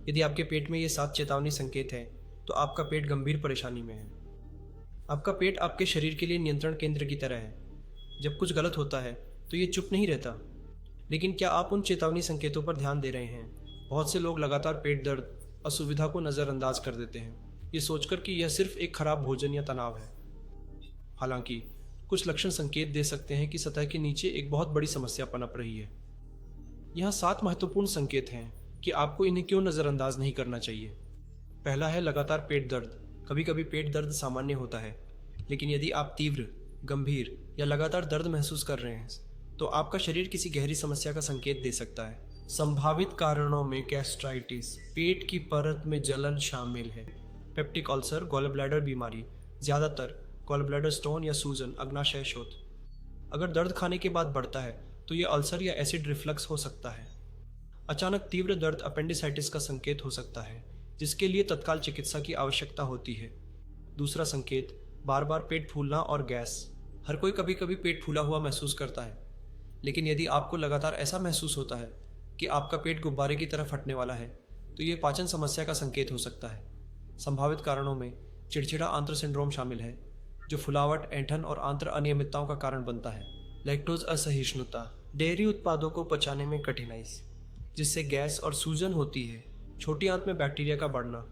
यदि आपके पेट में ये 7 चेतावनी संकेत हैं, तो आपका पेट गंभीर परेशानी में है। आपका पेट आपके शरीर के लिए नियंत्रण केंद्र की तरह है। जब कुछ गलत होता है तो ये चुप नहीं रहता। लेकिन क्या आप उन चेतावनी संकेतों पर ध्यान दे रहे हैं? बहुत से लोग लगातार पेट दर्द, असुविधा को नज़रअंदाज कर देते हैं, ये सोचकर कि यह सिर्फ एक खराब भोजन या तनाव है। हालांकि कुछ लक्षण संकेत दे सकते हैं कि सतह के नीचे एक बहुत बड़ी समस्या पनप रही है। यहाँ 7 महत्वपूर्ण संकेत हैं कि आपको इन्हें क्यों नज़रअंदाज नहीं करना चाहिए। पहला है लगातार पेट दर्द। कभी कभी पेट दर्द सामान्य होता है, लेकिन यदि आप तीव्र, गंभीर या लगातार दर्द महसूस कर रहे हैं तो आपका शरीर किसी गहरी समस्या का संकेत दे सकता है। संभावित कारणों में गैस्ट्राइटिस, पेट की परत में जलन शामिल है, पेप्टिक अल्सर, गॉल ब्लैडर बीमारी, ज़्यादातर गॉल ब्लैडर स्टोन या सूजन, अग्नाशय शोथ। अगर दर्द खाने के बाद बढ़ता है तो यह अल्सर या एसिड रिफ्लक्स हो सकता है। अचानक तीव्र दर्द अपेंडिसाइटिस का संकेत हो सकता है, जिसके लिए तत्काल चिकित्सा की आवश्यकता होती है। दूसरा संकेत, बार बार पेट फूलना और गैस। हर कोई कभी कभी पेट फूला हुआ महसूस करता है, लेकिन यदि आपको लगातार ऐसा महसूस होता है कि आपका पेट गुब्बारे की तरह फटने वाला है, तो ये पाचन समस्या का संकेत हो सकता है। संभावित कारणों में चिड़चिड़ा आंत्र सिंड्रोम शामिल है, जो फुलावट, ऐंठन और आंत्र अनियमितताओं का कारण बनता है। लैक्टोज असहिष्णुता, डेयरी उत्पादों को पचाने में कठिनाई, जिससे गैस और सूजन होती है। छोटी आंत में बैक्टीरिया का बढ़ना,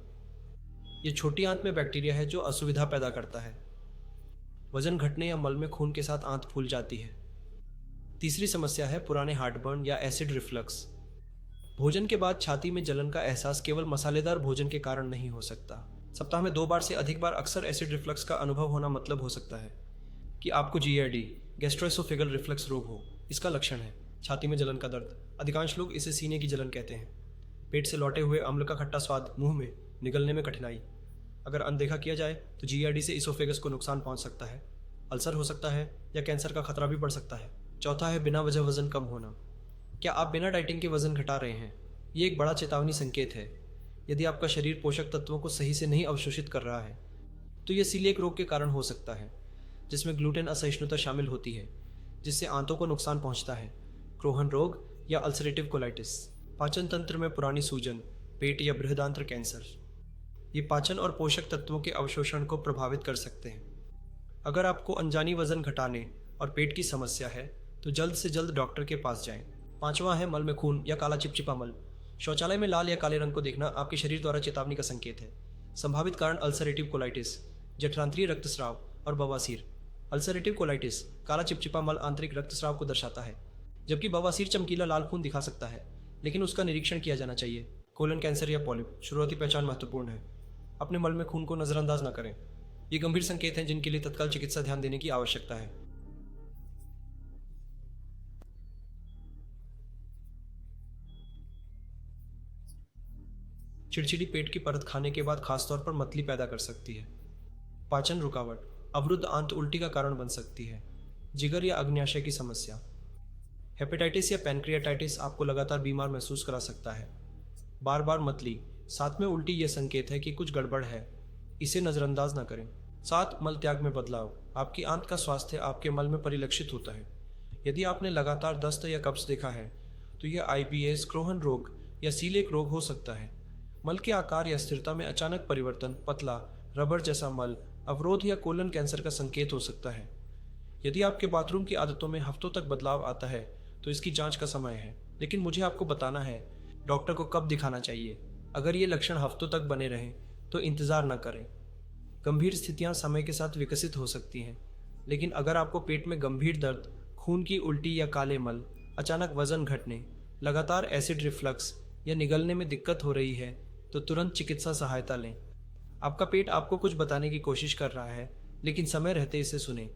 ये छोटी आंत में बैक्टीरिया है जो असुविधा पैदा करता है। वजन घटने या मल में खून के साथ आंत फूल जाती है। तीसरी समस्या है पुराने हार्टबर्न या एसिड रिफ्लक्स। भोजन के बाद छाती में जलन का एहसास केवल मसालेदार भोजन के कारण नहीं हो सकता। सप्ताह में 2 बार से अधिक बार अक्सर एसिड रिफ्लक्स का अनुभव होना मतलब हो सकता है कि आपको GERD, गैस्ट्रोएसोफेगल रिफ्लक्स रोग हो। इसका लक्षण है छाती में जलन का दर्द। अधिकांश लोग इसे सीने की जलन कहते हैं। पेट से लौटे हुए अम्ल का खट्टा स्वाद, मुंह में निगलने में कठिनाई। अगर अनदेखा किया जाए तो GERD से इसोफेगस को नुकसान पहुंच सकता है, अल्सर हो सकता है या कैंसर का खतरा भी बढ़ सकता है। चौथा है बिना वजह वजन कम होना। क्या आप बिना डाइटिंग के वजन घटा रहे हैं? ये एक बड़ा चेतावनी संकेत है। यदि आपका शरीर पोषक तत्वों को सही से नहीं अवशोषित कर रहा है तो यह सीलिएक रोग के कारण हो सकता है, जिसमें ग्लूटेन असहिष्णुता शामिल होती है, जिससे आंतों को नुकसान पहुंचता है। क्रोहन रोग या अल्सरेटिव कोलाइटिस, पाचन तंत्र में पुरानी सूजन, पेट या बृहदांत्र कैंसर। ये पाचन और पोषक तत्वों के अवशोषण को प्रभावित कर सकते हैं। अगर आपको अनजानी वजन घटाने और पेट की समस्या है तो जल्द से जल्द डॉक्टर के पास जाएं। 5वां है मल में खून या काला चिपचिपा मल। शौचालय में लाल या काले रंग को देखना आपके शरीर द्वारा चेतावनी का संकेत है। संभावित कारण अल्सरेटिव कोलाइटिस, जठरांत्रीय रक्तस्राव और बवासीर। अल्सरेटिव कोलाइटिस काला चिपचिपा मल आंतरिक रक्तस्राव को दर्शाता है, जबकि बवासीर चमकीला लाल खून दिखा सकता है, लेकिन उसका निरीक्षण किया जाना चाहिए। कोलन कैंसर या पॉलिप, शुरुआती पहचान महत्वपूर्ण है। अपने मल में खून को नज़रअंदाज न करें। ये गंभीर संकेत हैं जिनके लिए तत्काल चिकित्सा ध्यान देने की आवश्यकता है। चिड़चिड़ी पेट की परत खाने के बाद खासतौर पर मतली पैदा कर सकती है। पाचन रुकावट, अवरुद्ध आंत उल्टी का कारण बन सकती है। जिगर या अग्न्याशय की समस्या। हेपेटाइटिस या पैनक्रियाटाइटिस आपको लगातार बीमार महसूस करा सकता है। बार बार मतली, साथ में उल्टी, यह संकेत है कि कुछ गड़बड़ है, इसे नज़रअंदाज न करें। 7 मल त्याग में बदलाव। आपकी आंत का स्वास्थ्य आपके मल में परिलक्षित होता है। यदि आपने लगातार दस्त या कब्ज देखा है तो यह IBS, क्रोहन रोग या सीलिएक रोग हो सकता है। मल के आकार या स्थिरता में अचानक परिवर्तन, पतला, रबर जैसा मल, अवरोध या कोलन कैंसर का संकेत हो सकता है। यदि आपके बाथरूम की आदतों में हफ्तों तक बदलाव आता है तो इसकी जांच का समय है, लेकिन मुझे आपको बताना है डॉक्टर को कब दिखाना चाहिए। अगर ये लक्षण हफ्तों तक बने रहें तो इंतज़ार न करें। गंभीर स्थितियां समय के साथ विकसित हो सकती हैं, लेकिन अगर आपको पेट में गंभीर दर्द, खून की उल्टी या काले मल, अचानक वजन घटने, लगातार एसिड रिफ्लक्स या निगलने में दिक्कत हो रही है तो तुरंत चिकित्सा सहायता लें। आपका पेट आपको कुछ बताने की कोशिश कर रहा है, लेकिन समय रहते इसे सुनें।